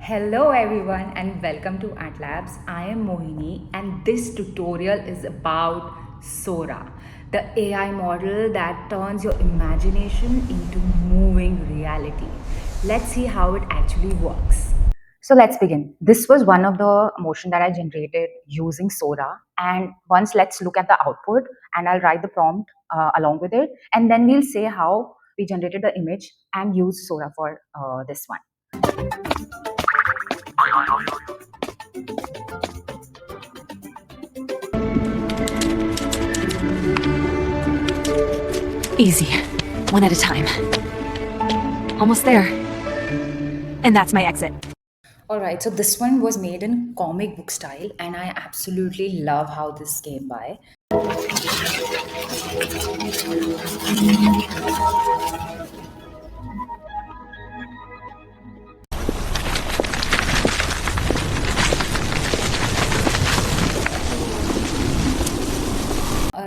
Hello everyone and welcome to Atlabs. I am Mohini and this tutorial is about Sora, the AI model that turns your imagination into moving reality. Let's see how it actually works. So let's begin. This was one of the motion that I generated using Sora, and once let's look at the output and I'll write the prompt along with it, and then we'll say how we generated the image and use Sora for this one. Easy. One at a time. Almost there. And that's my exit. Alright, so this one was made in comic book style, and I absolutely love how this came by.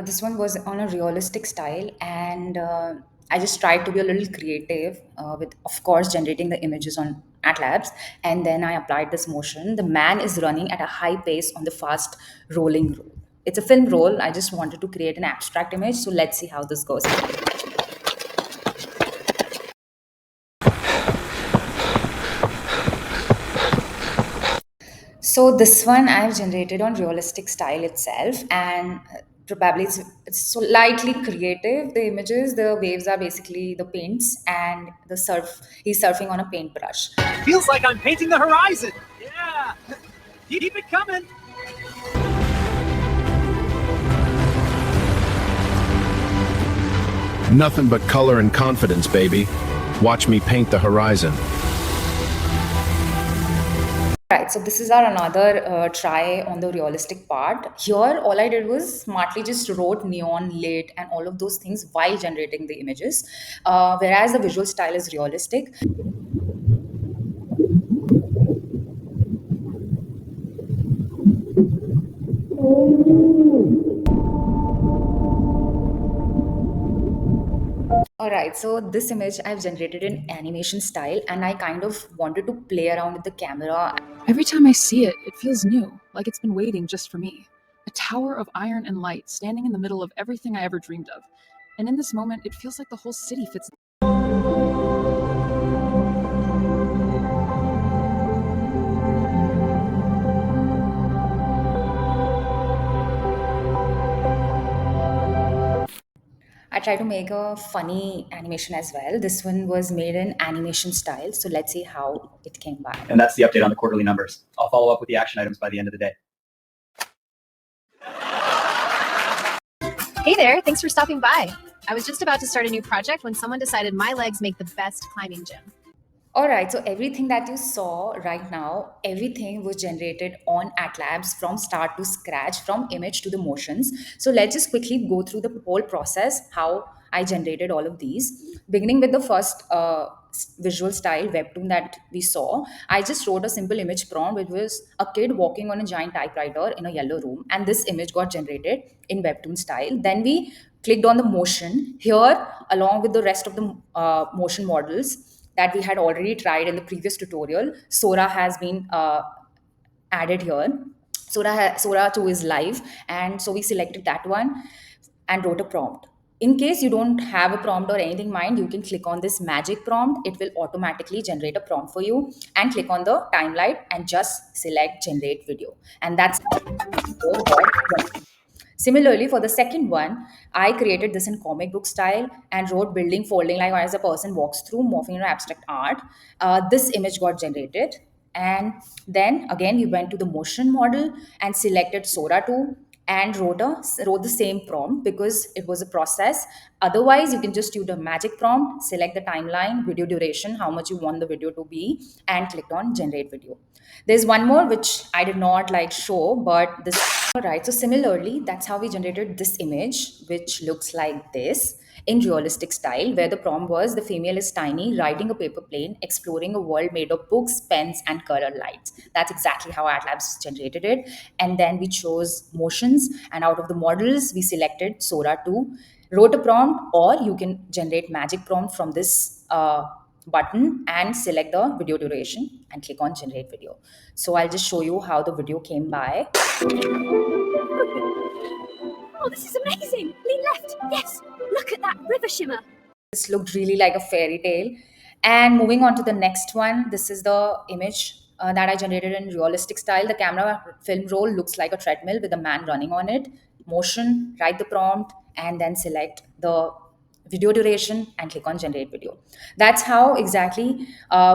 This one was on a realistic style, and I just tried to be a little creative with, of course, generating the images on Atlabs, and then I applied this motion. The man is running at a high pace on the fast rolling roll. It's a film roll. I just wanted to create an abstract image, so let's see how this goes. So this one I've generated on realistic style itself, and probably it's so lightly creative. The images, the waves are basically the paints, and the surf. He's surfing on a paintbrush. Feels like I'm painting the horizon. Yeah. Keep it coming. Nothing but color and confidence, baby. Watch me paint the horizon. Right, so this is our another try on the realistic part. Here, all I did was smartly just wrote neon, lit, and all of those things while generating the images. Whereas the visual style is realistic. All right, so this image I've generated in animation style, and I kind of wanted to play around with the camera. Every time I see it, it feels new, like it's been waiting just for me. A tower of iron and light standing in the middle of everything I ever dreamed of. And in this moment, it feels like the whole city fits. I try to make a funny animation as well. This one was made in animation style, so let's see how it came by. And that's the update on the quarterly numbers. I'll follow up with the action items by the end of the day. Hey there, thanks for stopping by. I was just about to start a new project when someone decided my legs make the best climbing gym. All right, so everything that you saw right now, everything was generated on Atlabs from start to scratch, from image to the motions. So let's just quickly go through the whole process, how I generated all of these. Beginning with the first visual style webtoon that we saw, I just wrote a simple image prompt, which was a kid walking on a giant typewriter in a yellow room, and this image got generated in webtoon style. Then we clicked on the motion here, along with the rest of the motion models that we had already tried in the previous tutorial. Sora has been added here. Sora 2 is live, and so we selected that one and wrote a prompt. In case you don't have a prompt or anything in mind, you can click on this magic prompt. It will automatically generate a prompt for you, and click on the timeline and just select generate video. And that's Similarly, for the second one, I created this in comic book style and wrote building folding like as a person walks through, morphing into abstract art. This image got generated. And then again, we went to the motion model and selected Sora 2 and wrote the same prompt because it was a process. Otherwise, you can just use the magic prompt, select the timeline, video duration, how much you want the video to be, and click on generate video. There's one more which I did not like show, but this. All right, so similarly, that's how we generated this image, which looks like this in realistic style, where the prompt was the female is tiny, riding a paper plane, exploring a world made of books, pens, and color lights. That's exactly how Atlabs generated it. And then we chose motions, and out of the models, we selected Sora 2, wrote a prompt, or you can generate magic prompt from this button and select the video duration and click on generate video. So I'll just show you how the video came by. Oh, this is amazing! Lean left! Yes! Look at that river shimmer! This looked really like a fairy tale. And moving on to the next one, this is the image that I generated in realistic style. The camera film roll looks like a treadmill with a man running on it. Motion, write the prompt, and then select the video duration and click on generate video. That's how exactly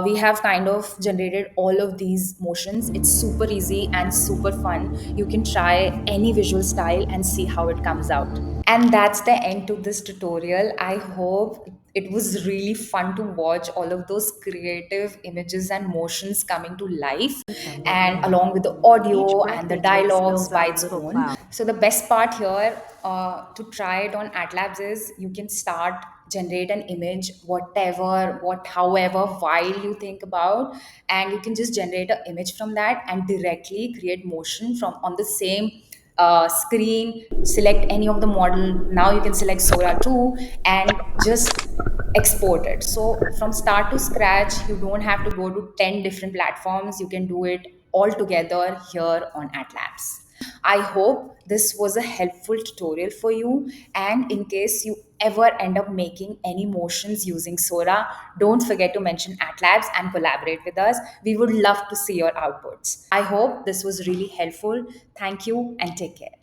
we have kind of generated all of these motions. It's super easy and super fun. You can try any visual style and see how it comes out. And that's the end to this tutorial. I hope it was really fun to watch all of those creative images and motions coming to life, and along with the audio and the dialogues by its own. So the best part here to try it on Atlabs is you can start generate an image however while you think about, and you can just generate an image from that and directly create motion from on the same screen. Select any of the model. Now you can select Sora 2 and just export it. So from start to scratch, you don't have to go to 10 different platforms. You can do it all together here on Atlabs. I hope this was a helpful tutorial for you. And in case you ever end up making any motions using Sora, don't forget to mention Atlabs and collaborate with us. We would love to see your outputs. I hope this was really helpful. Thank you and take care.